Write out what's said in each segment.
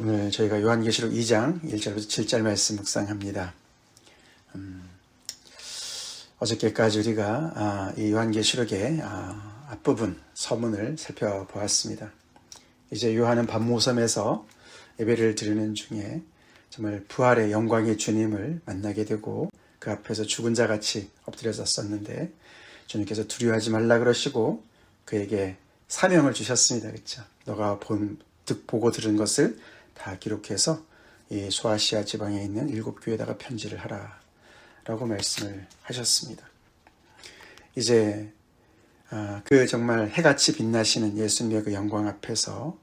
오늘 저희가 요한계시록 2장 1절부터 7절 말씀 묵상합니다. 어저께까지 우리가 이 요한계시록의 앞부분 서문을 살펴보았습니다. 이제 요한은 밤모섬에서 예배를 드리는 중에 정말 부활의 영광의 주님을 만나게 되고 그 앞에서 죽은 자같이 엎드려졌었는데 주님께서 두려워하지 말라 그러시고 그에게 사명을 주셨습니다. 그렇죠? 너가 보고 들은 것을 다 기록해서 이 소아시아 지방에 있는 7교회에다가 편지를 하라 라고 말씀을 하셨습니다. 이제 그 정말 해같이 빛나시는 예수님의 그 영광 앞에서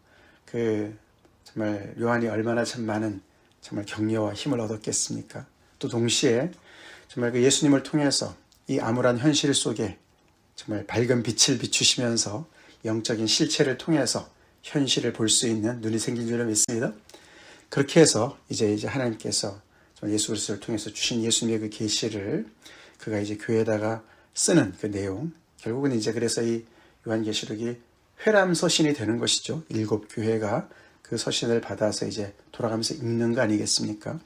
그 정말 요한이 얼마나 참 많은 정말 격려와 힘을 얻었겠습니까? 또 동시에 정말 그 예수님을 통해서 이 암울한 현실 속에 정말 밝은 빛을 비추시면서 영적인 실체를 통해서 현실을 볼 수 있는 눈이 생긴 줄 믿습니다. 그렇게 해서 이제 하나님께서 예수 그리스도를 통해서 주신 예수님의 그 계시를 그가 이제 교회에다가 쓰는 그 내용, 결국은 이제 그래서 이 요한계시록이 회람 서신이 되는 것이죠. 7교회가 그 서신을 받아서 이제 돌아가면서 읽는 거 아니겠습니까?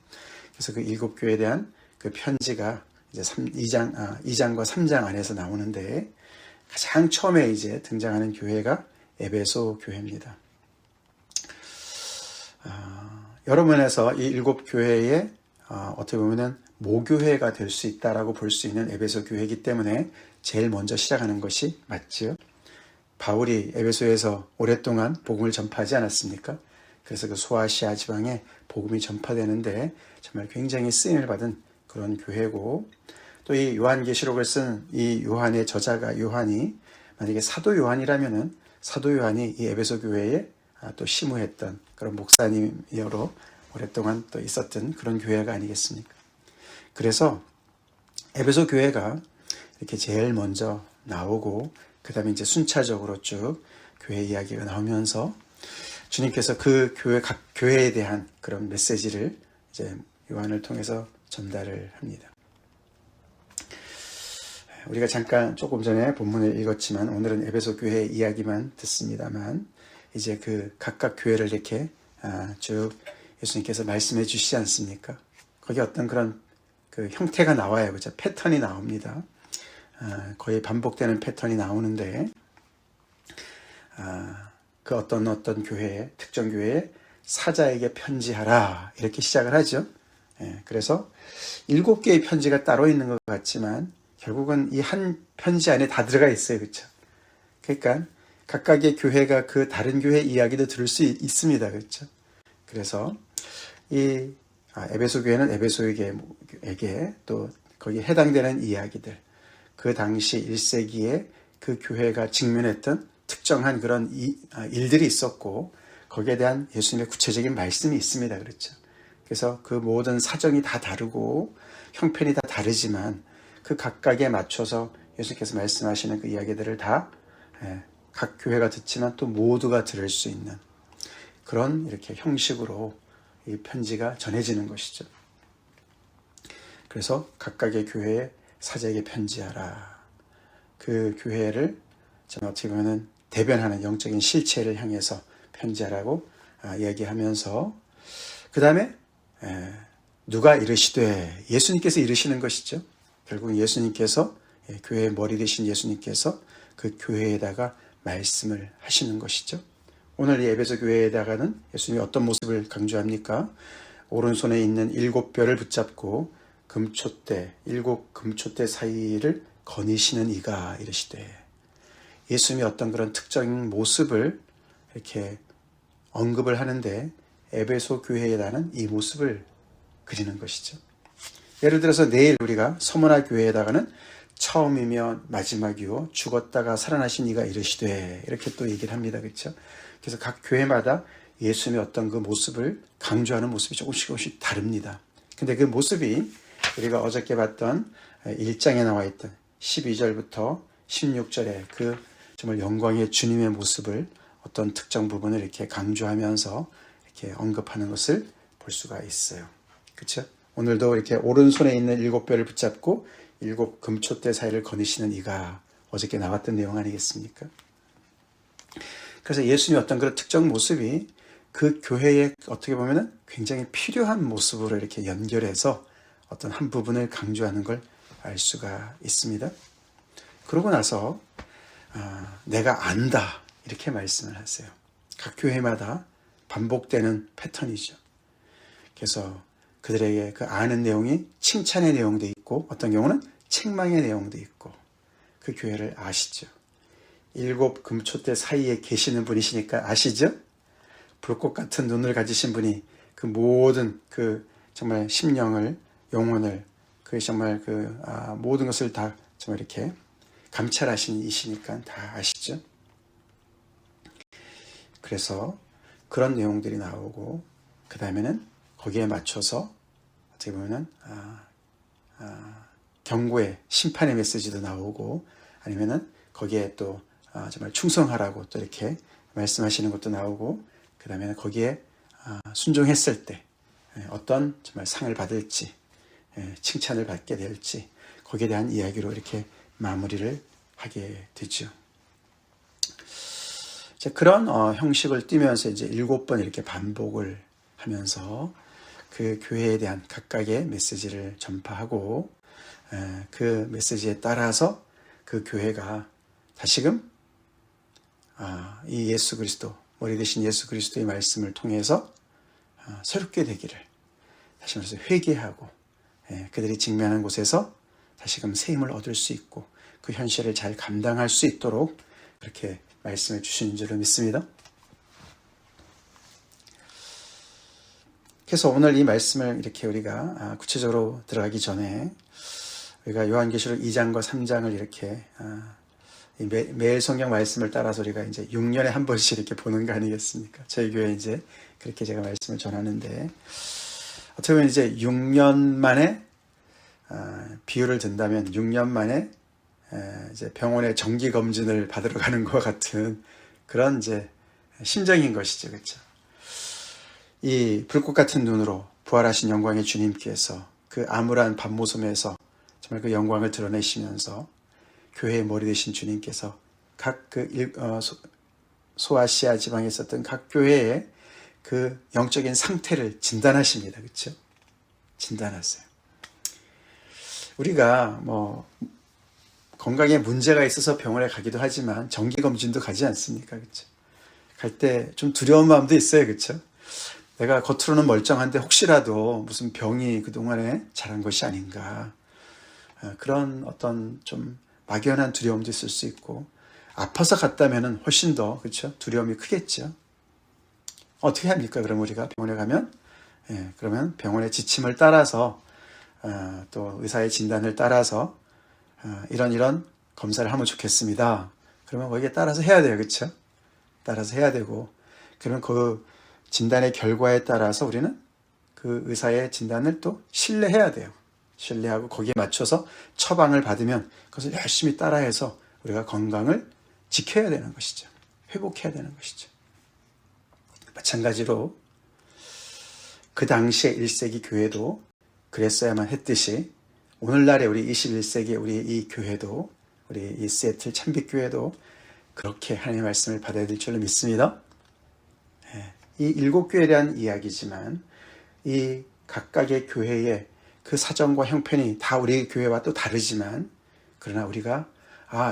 그래서 그 7교회에 대한 그 편지가 이제 2장과 3장 안에서 나오는데 가장 처음에 이제 등장하는 교회가 에베소 교회입니다. 여러 면에서 이 7교회의 어떻게 보면은 모교회가 될 수 있다라고 볼 수 있는 에베소 교회이기 때문에 제일 먼저 시작하는 것이 맞죠. 바울이 에베소에서 오랫동안 복음을 전파하지 않았습니까? 그래서 그 소아시아 지방에 복음이 전파되는데 정말 굉장히 쓰임을 받은 그런 교회고, 또 이 요한계시록을 쓴 이 요한의 저자가 요한이 만약에 사도 요한이라면은 사도 요한이 이 에베소 교회에 또 심우했던 그런 목사님이로 오랫동안 또 있었던 그런 교회가 아니겠습니까? 그래서 에베소 교회가 이렇게 제일 먼저 나오고 그 다음에 이제 순차적으로 쭉 교회 이야기가 나오면서 주님께서 그 교회, 각 교회에 대한 그런 메시지를 이제 요한을 통해서 전달을 합니다. 우리가 잠깐 조금 전에 본문을 읽었지만 오늘은 에베소 교회 이야기만 듣습니다만 이제 그 각각 교회를 이렇게 쭉 예수님께서 말씀해 주시지 않습니까? 거기 어떤 그런 그 형태가 나와요. 그죠? 패턴이 나옵니다. 거의 반복되는 패턴이 나오는데 그 어떤 교회에 특정 교회에 사자에게 편지하라 이렇게 시작을 하죠. 그래서 7개의 편지가 따로 있는 것 같지만 결국은 이 한 편지 안에 다 들어가 있어요. 그렇죠? 그러니까 각각의 교회가 그 다른 교회 이야기도 들을 수 있습니다. 그렇죠? 그래서 이 에베소 교회는 에베소에게 또 거기에 해당되는 이야기들, 그 당시 1세기에 그 교회가 직면했던 특정한 그런 일들이 있었고 거기에 대한 예수님의 구체적인 말씀이 있습니다. 그렇죠? 그래서 그 모든 사정이 다 다르고 형편이 다 다르지만 그 각각에 맞춰서 예수님께서 말씀하시는 그 이야기들을 다 각 교회가 듣지만 또 모두가 들을 수 있는 그런 이렇게 형식으로 이 편지가 전해지는 것이죠. 그래서 각각의 교회에 사자에게 편지하라. 그 교회를 어떻게 보면 대변하는 영적인 실체를 향해서 편지하라고 이야기하면서 그 다음에 누가 이르시되 예수님께서 이르시는 것이죠. 결국 예수님께서 교회의 머리 되신 예수님께서 그 교회에다가 말씀을 하시는 것이죠. 오늘 이 에베소 교회에다가는 예수님이 어떤 모습을 강조합니까? 오른손에 있는 7뼈를 붙잡고 금초대, 7금초대 사이를 거니시는 이가 이르시되, 예수님이 어떤 그런 특정인 모습을 이렇게 언급을 하는데 에베소 교회에다는 이 모습을 그리는 것이죠. 예를 들어서 내일 우리가 서문화 교회에다가는 처음이며 마지막이요 죽었다가 살아나신 이가 이르시되 이렇게 또 얘기를 합니다. 그렇죠? 그래서 각 교회마다 예수님의 어떤 그 모습을 강조하는 모습이 조금씩 다릅니다. 근데 그 모습이 우리가 어저께 봤던 1장에 나와 있던 12절부터 16절에 그 정말 영광의 주님의 모습을 어떤 특정 부분을 이렇게 강조하면서 이렇게 언급하는 것을 볼 수가 있어요. 그렇죠? 오늘도 이렇게 오른손에 있는 7뼈를 붙잡고 7금초대 사이를 거니시는 이가 어저께 나왔던 내용 아니겠습니까? 그래서 예수님의 어떤 그런 특정 모습이 그 교회에 어떻게 보면은 굉장히 필요한 모습으로 이렇게 연결해서 어떤 한 부분을 강조하는 걸 알 수가 있습니다. 그러고 나서 내가 안다 이렇게 말씀을 하세요. 각 교회마다 반복되는 패턴이죠. 그래서 그들에게 그 아는 내용이 칭찬의 내용도 있고 어떤 경우는 책망의 내용도 있고 그 교회를 아시죠. 7 금초대 사이에 계시는 분이시니까 아시죠? 불꽃 같은 눈을 가지신 분이 그 모든 그 정말 심령을 영혼을 그 정말 그 모든 것을 다 정말 이렇게 감찰하신 이시니까 다 아시죠. 그래서 그런 내용들이 나오고 그 다음에는 거기에 맞춰서 어떻게 보면은 경고의 심판의 메시지도 나오고 아니면은 거기에 또 정말 충성하라고 또 이렇게 말씀하시는 것도 나오고 그 다음에는 거기에 순종했을 때 어떤 정말 상을 받을지 칭찬을 받게 될지 거기에 대한 이야기로 이렇게 마무리를 하게 되죠. 그런 형식을 띠면서 이제 7번 이렇게 반복을 하면서 그 교회에 대한 각각의 메시지를 전파하고 그 메시지에 따라서 그 교회가 다시금 이 예수 그리스도 머리 대신 예수 그리스도의 말씀을 통해서 새롭게 되기를 다시 말해서 회개하고 그들이 직면한 곳에서 다시금 새 힘을 얻을 수 있고 그 현실을 잘 감당할 수 있도록 그렇게 말씀을 주시는 줄로 믿습니다. 그래서 오늘 이 말씀을 이렇게 우리가 구체적으로 들어가기 전에 우리가 요한계시록 2장과 3장을 이렇게 매일 성경 말씀을 따라서 우리가 이제 6년에 한 번씩 이렇게 보는 거 아니겠습니까? 저희 교회 이제 그렇게 제가 말씀을 전하는데 어떻게 보면 이제 6년 만에 비유를 든다면 6년 만에 이제 병원에 정기 검진을 받으러 가는 것 같은 그런 이제 심정인 것이죠, 그렇죠? 이 불꽃 같은 눈으로 부활하신 영광의 주님께서 그 암울한 밤모섬에서 정말 그 영광을 드러내시면서 교회의 머리 되신 주님께서 각 소아시아 지방에 있었던 각 교회의 그 영적인 상태를 진단하십니다. 그렇죠? 진단하세요. 우리가 뭐 건강에 문제가 있어서 병원에 가기도 하지만 정기검진도 가지 않습니까? 그렇죠? 갈 때 좀 두려운 마음도 있어요. 그렇죠? 내가 겉으로는 멀쩡한데 혹시라도 무슨 병이 그동안에 자란 것이 아닌가 그런 어떤 좀 막연한 두려움도 있을 수 있고 아파서 갔다면 훨씬 더 그렇죠? 두려움이 크겠죠. 어떻게 합니까? 그럼 우리가 병원에 가면 그러면 병원의 지침을 따라서 또 의사의 진단을 따라서 이런 검사를 하면 좋겠습니다. 그러면 거기에 따라서 해야 돼요. 그렇죠? 따라서 해야 되고 그러면 그 진단의 결과에 따라서 우리는 그 의사의 진단을 또 신뢰해야 돼요. 신뢰하고 거기에 맞춰서 처방을 받으면 그것을 열심히 따라해서 우리가 건강을 지켜야 되는 것이죠. 회복해야 되는 것이죠. 마찬가지로 그 당시에 1세기 교회도 그랬어야만 했듯이 오늘날의 우리 21세기 우리 이 교회도 우리 이 시애틀 참빛교회도 그렇게 하나님의 말씀을 받아야 될 줄로 믿습니다. 이 7교회에 대한 이야기지만 이 각각의 교회의 그 사정과 형편이 다 우리 교회와 또 다르지만 그러나 우리가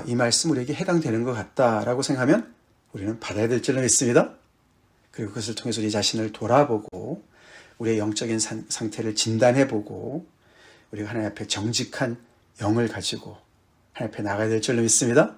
이 말씀 우리에게 해당되는 것 같다라고 생각하면 우리는 받아야 될 줄로 믿습니다. 그리고 그것을 통해서 우리 자신을 돌아보고 우리의 영적인 상태를 진단해보고 우리가 하나님 앞에 정직한 영을 가지고 하나님 앞에 나가야 될 줄로 믿습니다.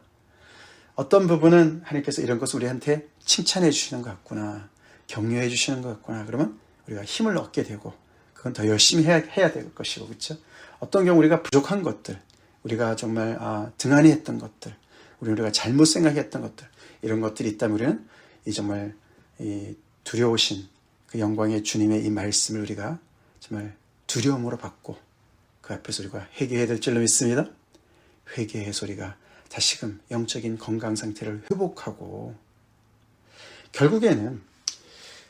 어떤 부분은 하나님께서 이런 것을 우리한테 칭찬해 주시는 것 같구나, 격려해 주시는 것 같구나, 그러면 우리가 힘을 얻게 되고 그건 더 열심히 해야 될 것이고, 그렇죠? 어떤 경우 우리가 부족한 것들, 우리가 정말 등한히 했던 것들, 우리가 잘못 생각했던 것들, 이런 것들이 있다면 우리는 이 정말 이 두려우신 그 영광의 주님의 이 말씀을 우리가 정말 두려움으로 받고 그 앞에서 우리가 회개해야 될 줄로 믿습니다. 회개해서 우리가 다시금 영적인 건강 상태를 회복하고 결국에는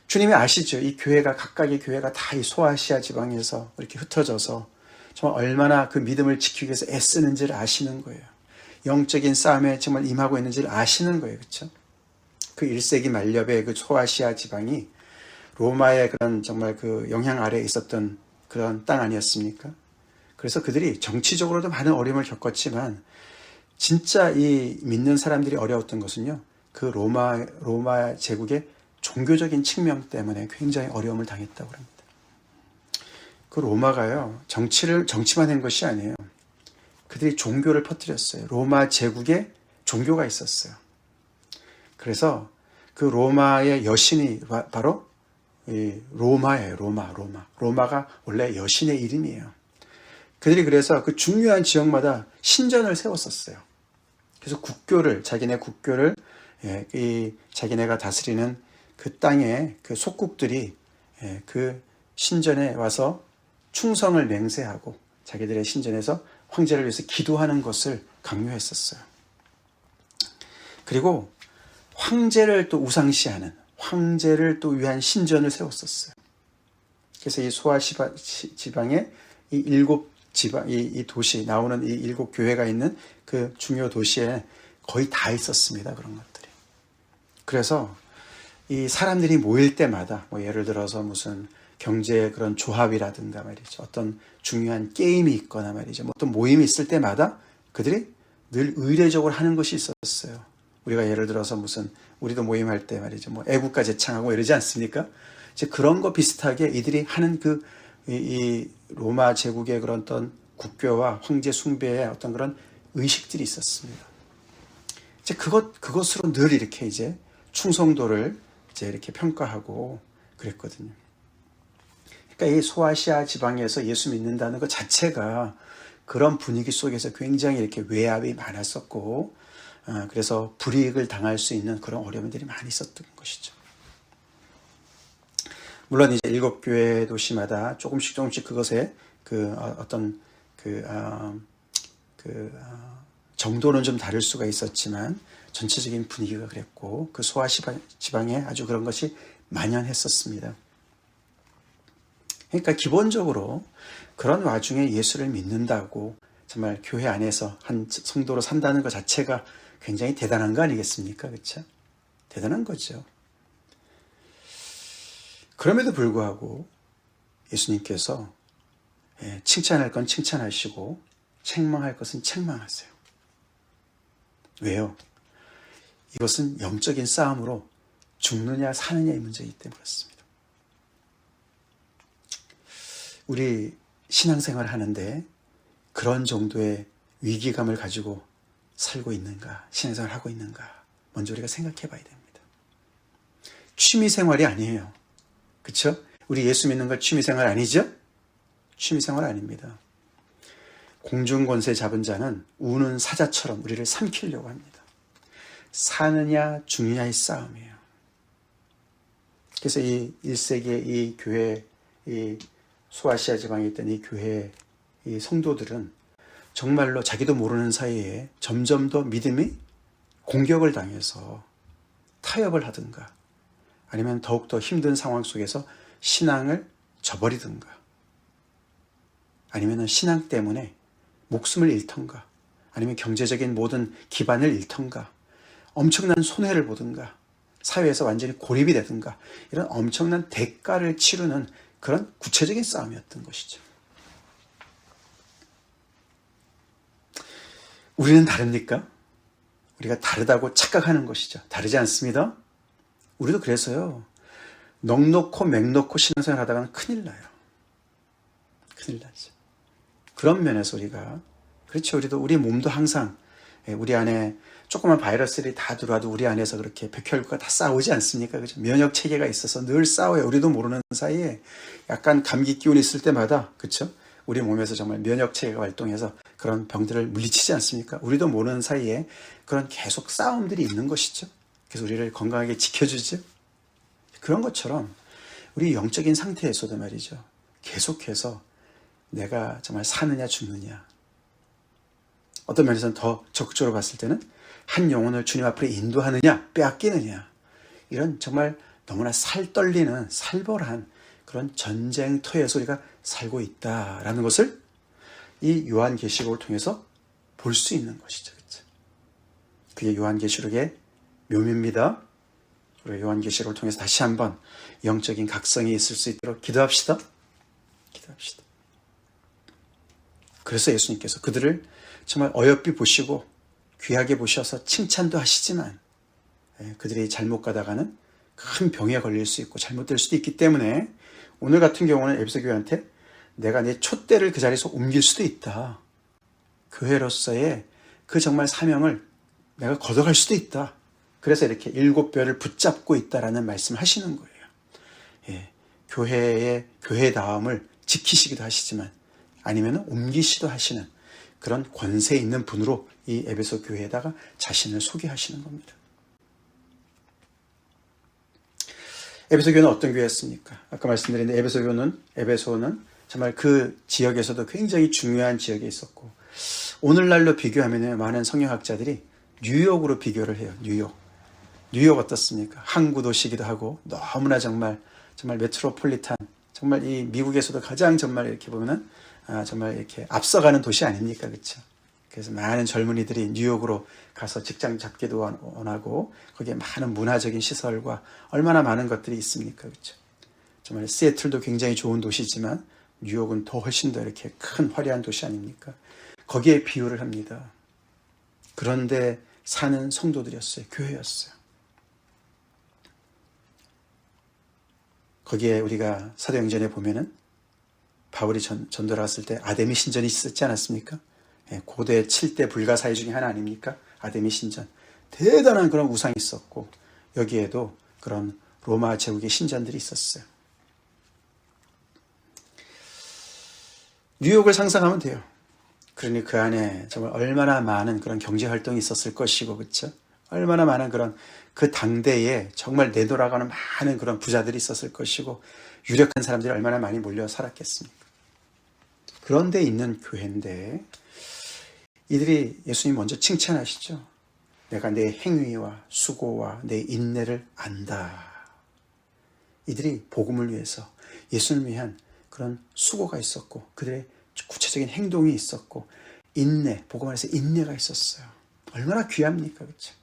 주님이 아시죠? 이 교회가 각각의 교회가 다 이 소아시아 지방에서 이렇게 흩어져서 정말 얼마나 그 믿음을 지키기 위해서 애쓰는지를 아시는 거예요. 영적인 싸움에 정말 임하고 있는지를 아시는 거예요. 그렇죠? 그 1세기 말렵의 그 소아시아 지방이 로마의 그런 정말 그 영향 아래에 있었던 그런 땅 아니었습니까? 그래서 그들이 정치적으로도 많은 어려움을 겪었지만 진짜 이 믿는 사람들이 어려웠던 것은요, 그 로마 제국의 종교적인 측면 때문에 굉장히 어려움을 당했다고 합니다. 그 로마가요, 정치만 한 것이 아니에요. 그들이 종교를 퍼뜨렸어요. 로마 제국에 종교가 있었어요. 그래서 그 로마의 여신이 바로 로마예요. 로마가 원래 여신의 이름이에요. 그들이 그래서 그 중요한 지역마다 신전을 세웠었어요. 그래서 자기네 국교를 자기네가 다스리는 그 땅의 그 속국들이 그 신전에 와서 충성을 맹세하고 자기들의 신전에서 황제를 위해서 기도하는 것을 강요했었어요. 그리고 황제를 또 우상시하는, 황제를 또 위한 신전을 세웠었어요. 그래서 이 소아 지방의 이 7지방, 이 도시, 나오는 이 7교회가 있는 그 중요 도시에 거의 다 있었습니다. 그런 것들이. 그래서 이 사람들이 모일 때마다, 뭐 예를 들어서 무슨 경제 그런 조합이라든가 말이죠. 어떤 중요한 게임이 있거나 말이죠. 뭐 어떤 모임이 있을 때마다 그들이 늘 의례적으로 하는 것이 있었어요. 우리가 예를 들어서 우리도 모임할 때 말이죠. 뭐 애국가 제창하고 이러지 않습니까? 이제 그런 거 비슷하게 이들이 하는 이 로마 제국의 그런 어떤 국교와 황제 숭배의 어떤 그런 의식들이 있었습니다. 이제 그것으로 늘 이렇게 이제 충성도를 이제 이렇게 평가하고 그랬거든요. 그러니까 이 소아시아 지방에서 예수 믿는다는 것 자체가 그런 분위기 속에서 굉장히 이렇게 외압이 많았었고, 그래서 불이익을 당할 수 있는 그런 어려움들이 많이 있었던 것이죠. 물론 이제 7교회 도시마다 조금씩 그것에 정도는 좀 다를 수가 있었지만 전체적인 분위기가 그랬고 그 소아 지방에 아주 그런 것이 만연했었습니다. 그러니까 기본적으로 그런 와중에 예수를 믿는다고 정말 교회 안에서 한 성도로 산다는 것 자체가 굉장히 대단한 거 아니겠습니까? 그렇죠? 대단한 거죠. 그럼에도 불구하고 예수님께서 칭찬할 건 칭찬하시고 책망할 것은 책망하세요. 왜요? 이것은 영적인 싸움으로 죽느냐 사느냐의 문제이기 때문에 그렇습니다. 우리 신앙생활 하는데 그런 정도의 위기감을 가지고 살고 있는가, 신앙생활 하고 있는가, 먼저 우리가 생각해 봐야 됩니다. 취미생활이 아니에요. 그렇죠? 우리 예수 믿는 걸 취미생활 아니죠? 취미생활 아닙니다. 공중권세 잡은 자는 우는 사자처럼 우리를 삼키려고 합니다. 사느냐 죽느냐의 싸움이에요. 그래서 이 1세기의 이 교회, 이 소아시아 지방에 있던 이 교회, 이 성도들은 정말로 자기도 모르는 사이에 점점 더 믿음이 공격을 당해서 타협을 하든가 아니면 더욱더 힘든 상황 속에서 신앙을 저버리든가 아니면 신앙 때문에 목숨을 잃던가 아니면 경제적인 모든 기반을 잃던가 엄청난 손해를 보든가 사회에서 완전히 고립이 되든가 이런 엄청난 대가를 치르는 그런 구체적인 싸움이었던 것이죠. 우리는 다릅니까? 우리가 다르다고 착각하는 것이죠. 다르지 않습니다. 우리도 그래서요. 넉넉고 맹넉고 신앙생활 하다가는 큰일 나요. 큰일 나죠. 그런 면에서 우리도 우리 몸도 항상 우리 안에 조그만 바이러스들이 다 들어와도 우리 안에서 그렇게 백혈구가 다 싸우지 않습니까? 그죠? 면역 체계가 있어서 늘 싸워요. 우리도 모르는 사이에 약간 감기 기운이 있을 때마다, 그렇죠? 우리 몸에서 정말 면역 체계가 활동해서 그런 병들을 물리치지 않습니까? 우리도 모르는 사이에 그런 계속 싸움들이 있는 것이죠. 그래서 우리를 건강하게 지켜주죠. 그런 것처럼 우리 영적인 상태에서도 말이죠. 계속해서 내가 정말 사느냐 죽느냐. 어떤 면에서는 더 적극적으로 봤을 때는 한 영혼을 주님 앞으로 인도하느냐 빼앗기느냐. 이런 정말 너무나 살떨리는 살벌한 그런 전쟁터에서 우리가 살고 있다라는 것을 이 요한계시록을 통해서 볼 수 있는 것이죠. 그렇죠? 그게 요한계시록의 묘미입니다. 우리 요한계시록을 통해서 다시 한번 영적인 각성이 있을 수 있도록 기도합시다. 기도합시다. 그래서 예수님께서 그들을 정말 어여삐 보시고 귀하게 보셔서 칭찬도 하시지만 그들이 잘못 가다가는 큰 병에 걸릴 수 있고 잘못될 수도 있기 때문에 오늘 같은 경우는 에베소 교회한테 내가 내 촛대를 그 자리에서 옮길 수도 있다. 교회로서의 그 정말 사명을 내가 걷어갈 수도 있다. 그래서 이렇게 7뼈를 붙잡고 있다라는 말씀을 하시는 거예요. 예, 교회다움을 지키시기도 하시지만 아니면 옮기시도 하시는 그런 권세 있는 분으로 이 에베소 교회에다가 자신을 소개하시는 겁니다. 에베소 교회는 어떤 교회였습니까? 아까 말씀드린 에베소는 정말 그 지역에서도 굉장히 중요한 지역에 있었고 오늘날로 비교하면 많은 성경학자들이 뉴욕으로 비교를 해요. 뉴욕 어떻습니까? 항구 도시기도 하고 너무나 정말 메트로폴리탄 정말 이 미국에서도 가장 정말 이렇게 보면은 정말 이렇게 앞서가는 도시 아닙니까? 그렇죠? 그래서 많은 젊은이들이 뉴욕으로 가서 직장 잡기도 원하고 거기에 많은 문화적인 시설과 얼마나 많은 것들이 있습니까? 그렇죠? 정말 시애틀도 굉장히 좋은 도시지만 뉴욕은 더 훨씬 더 이렇게 큰 화려한 도시 아닙니까? 거기에 비유를 합니다. 그런데 사는 성도들이었어요. 교회였어요. 거기에 우리가 사도행전에 보면은 바울이 전도를 갔을 때 아데미 신전이 있었지 않았습니까? 고대 7대 불가사의 중에 하나 아닙니까? 아데미 신전. 대단한 그런 우상이 있었고 여기에도 그런 로마 제국의 신전들이 있었어요. 뉴욕을 상상하면 돼요. 그러니 그 안에 정말 얼마나 많은 그런 경제 활동이 있었을 것이고, 그렇죠? 얼마나 많은 그런 그 당대에 정말 내돌아가는 많은 그런 부자들이 있었을 것이고, 유력한 사람들이 얼마나 많이 몰려 살았겠습니까? 그런데 있는 교회인데, 이들이 예수님 먼저 칭찬하시죠. 내가 내 행위와 수고와 내 인내를 안다. 이들이 복음을 위해서 예수님을 위한 그런 수고가 있었고 그들의 구체적인 행동이 있었고 인내, 복음 안에서 인내가 있었어요. 얼마나 귀합니까? 그렇죠?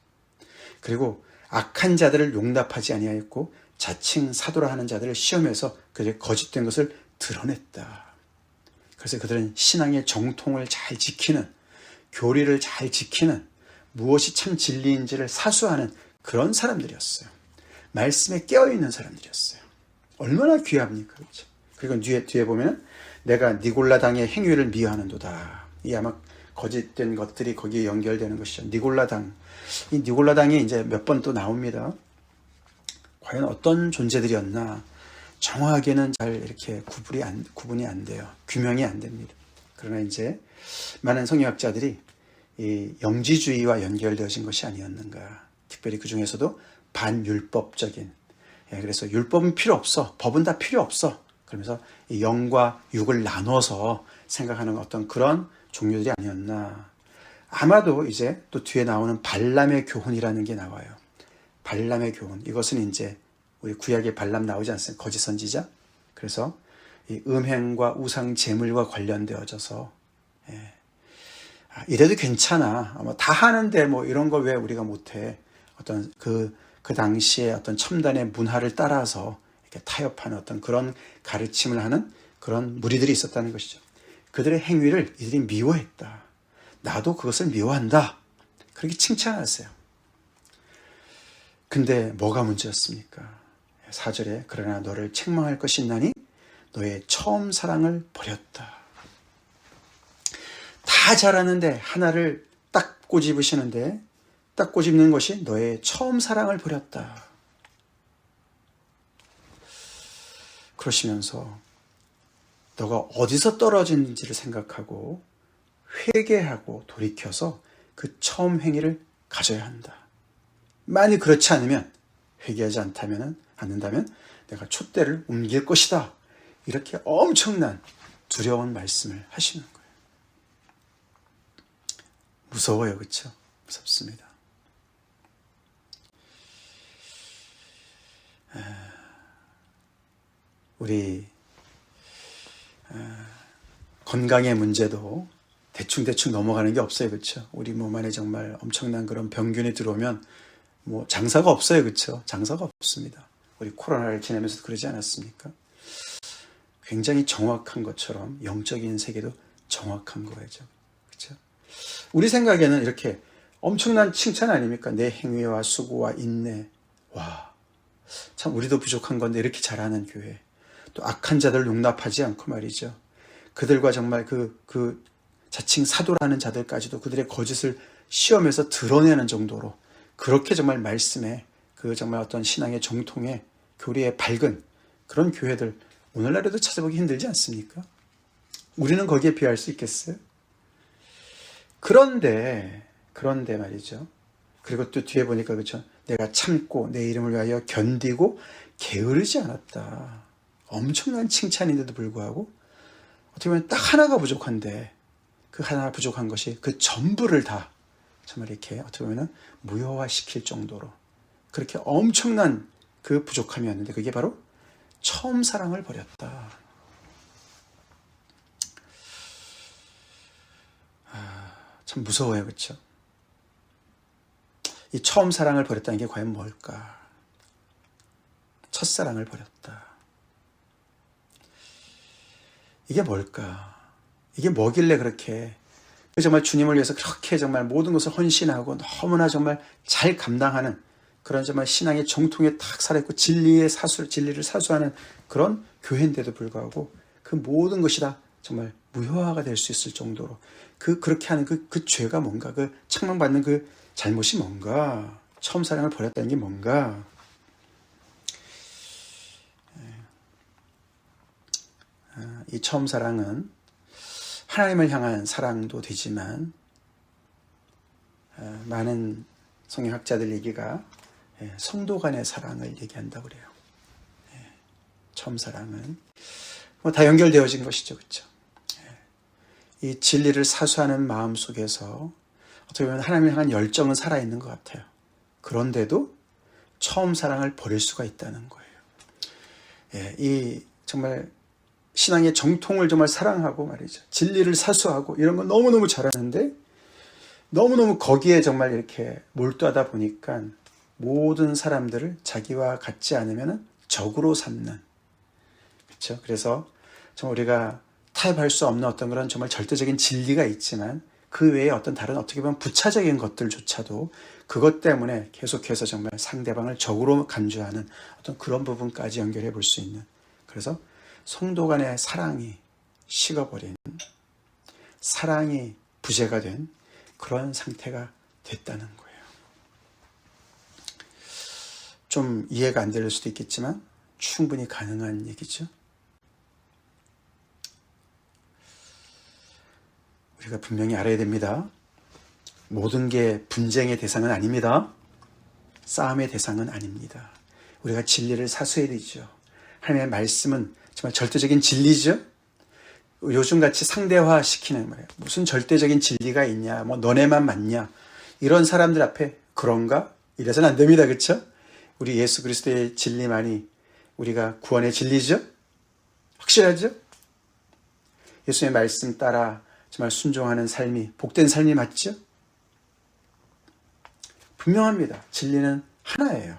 그리고 악한 자들을 용납하지 아니하였고 자칭 사도라 하는 자들을 시험해서 그들의 거짓된 것을 드러냈다. 그래서 그들은 신앙의 정통을 잘 지키는, 교리를 잘 지키는, 무엇이 참 진리인지를 사수하는 그런 사람들이었어요. 말씀에 깨어있는 사람들이었어요. 얼마나 귀합니까? 그렇죠? 그리고 뒤에 보면 내가 니골라당의 행위를 미워하는도다. 이 아마 거짓된 것들이 거기에 연결되는 것이죠. 니골라당. 이 니골라당이 이제 몇 번 또 나옵니다. 과연 어떤 존재들이었나? 정확하게는 잘 이렇게 구분이 안 돼요. 규명이 안 됩니다. 그러나 이제 많은 성경학자들이 이 영지주의와 연결되어진 것이 아니었는가. 특별히 그 중에서도 반율법적인. 그래서 율법은 필요 없어. 법은 다 필요 없어. 그러면서 이 영과 육을 나눠서 생각하는 어떤 그런 종류들이 아니었나. 아마도 이제 또 뒤에 나오는 발람의 교훈이라는 게 나와요. 발람의 교훈. 이것은 이제 우리 구약에 발람 나오지 않습니까? 거짓 선지자. 그래서 이 음행과 우상 제물과 관련되어져서 이래도 괜찮아. 다 하는데 뭐 이런 걸 왜 우리가 못해? 어떤 그 당시에 어떤 첨단의 문화를 따라서 이렇게 타협하는 어떤 그런 가르침을 하는 그런 무리들이 있었다는 것이죠. 그들의 행위를 이들이 미워했다. 나도 그것을 미워한다. 그렇게 칭찬하세요. 근데 뭐가 문제였습니까? 4절에 그러나 너를 책망할 것이 있나니 너의 처음 사랑을 버렸다. 다 잘하는데 하나를 딱 꼬집으시는데 딱 꼬집는 것이 너의 처음 사랑을 버렸다. 그러시면서 너가 어디서 떨어진지를 생각하고 회개하고 돌이켜서 그 처음 행위를 가져야 한다. 만일 그렇지 않으면 회개하지 않는다면 내가 촛대를 옮길 것이다. 이렇게 엄청난 두려운 말씀을 하시는 거예요. 무서워요. 그렇죠? 무섭습니다. 우리 건강의 문제도 대충 넘어가는 게 없어요. 그렇죠? 우리 몸 안에 정말 엄청난 그런 병균이 들어오면 뭐 장사가 없어요. 그렇죠? 장사가 없습니다. 우리 코로나를 지내면서도 그러지 않았습니까? 굉장히 정확한 것처럼 영적인 세계도 정확한 거죠. 그렇죠? 우리 생각에는 이렇게 엄청난 칭찬 아닙니까? 내 행위와 수고와 인내. 와, 참 우리도 부족한 건데 이렇게 잘하는 교회. 또 악한 자들 용납하지 않고 말이죠. 그들과 정말 그 자칭 사도라는 자들까지도 그들의 거짓을 시험에서 드러내는 정도로 그렇게 정말 말씀에 그 정말 어떤 신앙의 정통에 교리에 밝은 그런 교회들 오늘날에도 찾아보기 힘들지 않습니까? 우리는 거기에 비할 수 있겠어요? 그런데 말이죠. 그리고 또 뒤에 보니까 그렇죠. 내가 참고 내 이름을 위하여 견디고 게으르지 않았다. 엄청난 칭찬인데도 불구하고 어떻게 보면 딱 하나가 부족한데 그 하나 부족한 것이 그 전부를 다 정말 이렇게 어떻게 보면 무효화시킬 정도로 그렇게 엄청난 그 부족함이었는데 그게 바로 처음 사랑을 버렸다. 참 무서워요. 그렇죠? 이 처음 사랑을 버렸다는 게 과연 뭘까? 첫사랑을 버렸다. 이게 뭘까? 이게 뭐길래 그렇게 정말 주님을 위해서 그렇게 정말 모든 것을 헌신하고 너무나 정말 잘 감당하는 그런 정말 신앙의 정통에 탁 살아있고 진리를 사수하는 그런 교회인데도 불구하고 그 모든 것이 다 정말 무효화가 될 수 있을 정도로 그렇게 하는 그 죄가 뭔가, 그 책망받는 그 잘못이 뭔가, 처음 사랑을 버렸다는 게 뭔가. 이 처음 사랑은 하나님을 향한 사랑도 되지만 많은 성경학자들 얘기가 성도 간의 사랑을 얘기한다고 그래요. 처음 사랑은 다 연결되어진 것이죠. 그렇죠? 이 진리를 사수하는 마음 속에서 어떻게 보면 하나님을 향한 열정은 살아있는 것 같아요. 그런데도 처음 사랑을 버릴 수가 있다는 거예요. 이 정말 신앙의 정통을 정말 사랑하고 말이죠. 진리를 사수하고 이런 건 너무너무 잘하는데 너무너무 거기에 정말 이렇게 몰두하다 보니까 모든 사람들을 자기와 같지 않으면 적으로 삼는. 그렇죠? 그래서 정말 우리가 타협할 수 없는 어떤 그런 정말 절대적인 진리가 있지만 그 외에 어떤 다른 어떻게 보면 부차적인 것들조차도 그것 때문에 계속해서 정말 상대방을 적으로 간주하는 어떤 그런 부분까지 연결해 볼 수 있는. 그래서 성도 간의 사랑이 식어버린, 사랑이 부재가 된 그런 상태가 됐다는 거예요. 좀 이해가 안 될 수도 있겠지만 충분히 가능한 얘기죠. 우리가 분명히 알아야 됩니다. 모든 게 분쟁의 대상은 아닙니다. 싸움의 대상은 아닙니다. 우리가 진리를 사수해야 되죠. 하나님의 말씀은 정말 절대적인 진리죠. 요즘같이 상대화시키는 말이에요. 무슨 절대적인 진리가 있냐, 뭐 너네만 맞냐, 이런 사람들 앞에 그런가? 이래서는 안 됩니다. 그렇죠? 우리 예수 그리스도의 진리만이 우리가 구원의 진리죠. 확실하죠? 예수의 말씀 따라 정말 순종하는 삶이 복된 삶이 맞죠? 분명합니다. 진리는 하나예요.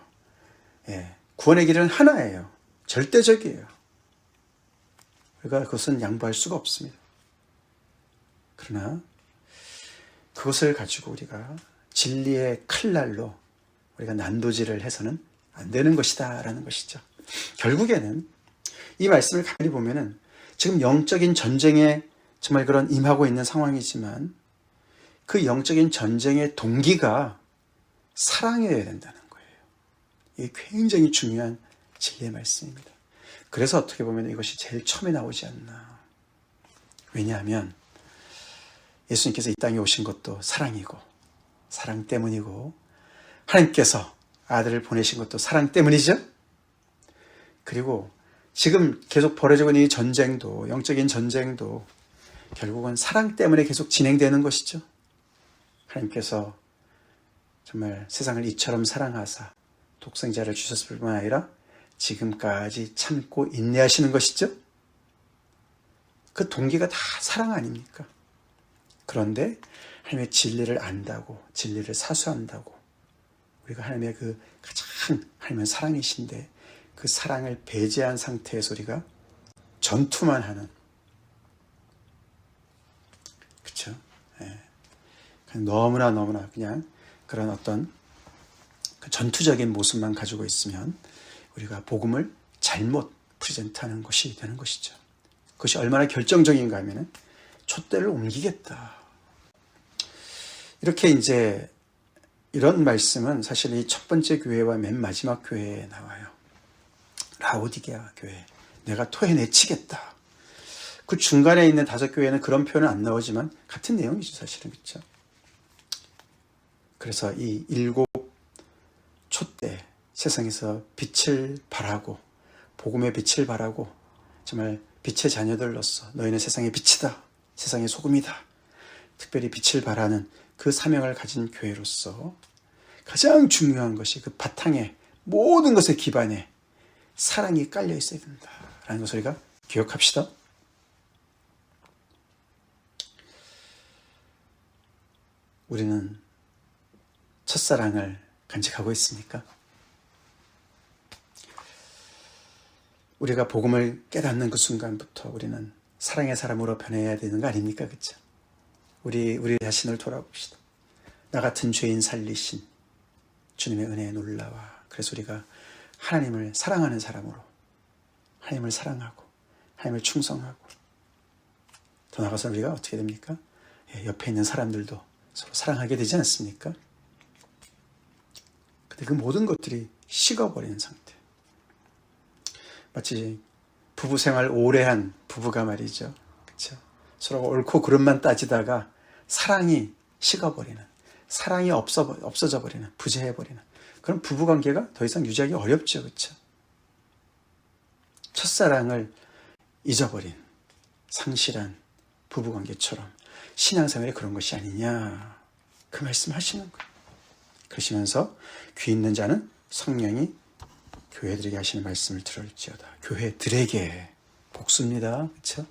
구원의 길은 하나예요. 절대적이에요. 우리가 그것은 양보할 수가 없습니다. 그러나 그것을 가지고 우리가 진리의 칼날로 우리가 난도질을 해서는 안 되는 것이다 라는 것이죠. 결국에는 이 말씀을 가만히 보면은 지금 영적인 전쟁에 정말 그런 임하고 있는 상황이지만 그 영적인 전쟁의 동기가 사랑이어야 된다는 거예요. 이게 굉장히 중요한 진리의 말씀입니다. 그래서 어떻게 보면 이것이 제일 처음에 나오지 않나. 왜냐하면 예수님께서 이 땅에 오신 것도 사랑이고 사랑 때문이고 하나님께서 아들을 보내신 것도 사랑 때문이죠. 그리고 지금 계속 벌어지고 있는 이 전쟁도, 영적인 전쟁도 결국은 사랑 때문에 계속 진행되는 것이죠. 하나님께서 정말 세상을 이처럼 사랑하사 독생자를 주셨을 뿐만 아니라 지금까지 참고 인내하시는 것이죠. 그 동기가 다 사랑 아닙니까? 그런데 하나님의 진리를 안다고, 진리를 사수한다고, 우리가 하나님의 그 가장 하나님은 사랑이신데 그 사랑을 배제한 상태에서 우리가 전투만 하는, 그렇죠? 예. 너무나 그냥 그런 어떤 그 전투적인 모습만 가지고 있으면 우리가 복음을 잘못 프레젠트하는 것이 되는 것이죠. 그것이 얼마나 결정적인가 하면은 촛대를 옮기겠다. 이렇게 이제 이런 말씀은 사실 이 첫 번째 교회와 맨 마지막 교회에 나와요. 라오디게아 교회. 내가 토해내치겠다. 그 중간에 있는 5교회는 그런 표현은 안 나오지만 같은 내용이죠, 사실은. 그렇죠? 그래서 이 7 촛대, 세상에서 빛을 발하고 복음의 빛을 발하고 정말 빛의 자녀들로서 너희는 세상의 빛이다, 세상의 소금이다, 특별히 빛을 발하는 그 사명을 가진 교회로서 가장 중요한 것이 그 바탕에 모든 것의 기반에 사랑이 깔려 있어야 된다라는 것을 우리가 기억합시다. 우리는 첫사랑을 간직하고 있습니까? 우리가 복음을 깨닫는 그 순간부터 우리는 사랑의 사람으로 변해야 되는 거 아닙니까? 그렇죠? 우리 자신을 돌아봅시다. 나 같은 죄인 살리신 주님의 은혜에 놀라와. 그래서 우리가 하나님을 사랑하는 사람으로, 하나님을 사랑하고 하나님을 충성하고, 더 나아가서 우리가 어떻게 됩니까? 옆에 있는 사람들도 서로 사랑하게 되지 않습니까? 근데 그 모든 것들이 식어버리는 상태. 마치 부부 생활 오래 한 부부가 말이죠. 그렇죠? 서로 옳고 그름만 따지다가 사랑이 식어버리는, 사랑이 없어져 버리는, 부재해버리는 그런 부부관계가 더 이상 유지하기 어렵죠. 그렇죠? 첫사랑을 잊어버린 상실한 부부관계처럼 신앙생활이 그런 것이 아니냐, 그 말씀 하시는 거예요. 그러시면서 귀 있는 자는 성령이 교회들에게 하시는 말씀을 들을지어다. 교회들에게 복수입니다. 그렇죠?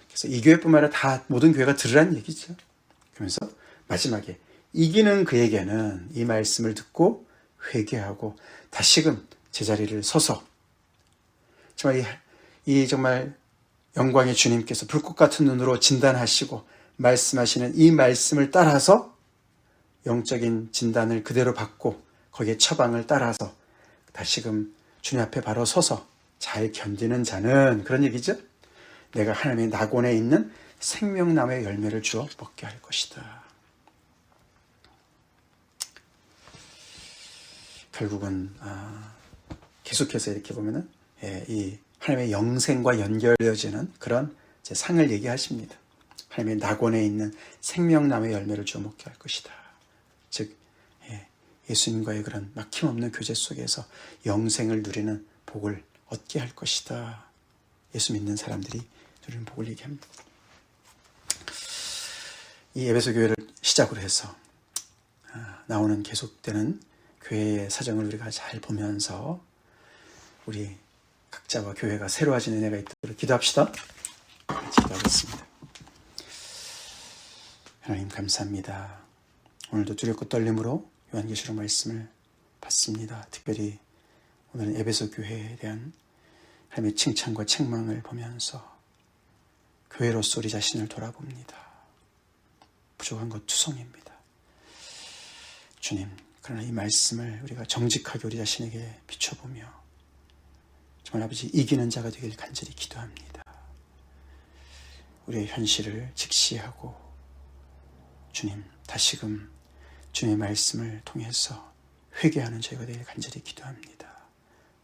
그래서 이 교회뿐만 아니라 다 모든 교회가 들으라는 얘기죠. 그러면서 마지막에 이기는 그에게는 이 말씀을 듣고 회개하고 다시금 제자리를 서서 정말 정말 영광의 주님께서 불꽃 같은 눈으로 진단하시고 말씀하시는 이 말씀을 따라서 영적인 진단을 그대로 받고 거기에 처방을 따라서 다시금 주님 앞에 바로 서서 잘 견디는 자는, 그런 얘기죠. 내가 하나님의 낙원에 있는 생명나무의 열매를 주어 먹게 할 것이다. 결국은 계속해서 이렇게 보면은 이 하나님의 영생과 연결되어지는 그런 상을 얘기하십니다. 하나님의 낙원에 있는 생명나무의 열매를 주어 먹게 할 것이다. 즉 예수님과의 그런 막힘없는 교제 속에서 영생을 누리는 복을 얻게 할 것이다. 예수 믿는 사람들이 누리는 복을 얘기합니다. 이 에베소 교회를 시작으로 해서 나오는 계속되는 교회의 사정을 우리가 잘 보면서 우리 각자와 교회가 새로워지는 은혜가 있도록 기도합시다. 같이 기도하겠습니다. 하나님 감사합니다. 오늘도 두렵고 떨림으로 요한계시록 말씀을 받습니다. 특별히 오늘은 에베소 교회에 대한 하나님의 칭찬과 책망을 보면서 교회로서 우리 자신을 돌아봅니다. 부족한 것 투성입니다. 주님, 그러나 이 말씀을 우리가 정직하게 우리 자신에게 비춰보며 정말 아버지 이기는 자가 되길 간절히 기도합니다. 우리의 현실을 직시하고 주님 다시금 주님의 말씀을 통해서 회개하는 저희가 되길 간절히 기도합니다.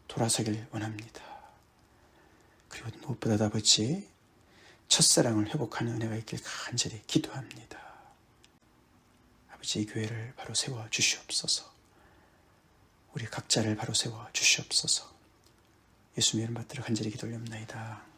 돌아서길 원합니다. 그리고 무엇보다도 아버지 첫사랑을 회복하는 은혜가 있길 간절히 기도합니다. 아버지 이 교회를 바로 세워 주시옵소서. 우리 각자를 바로 세워 주시옵소서. 예수님의 이름 받들어 간절히 기도 올립나이다.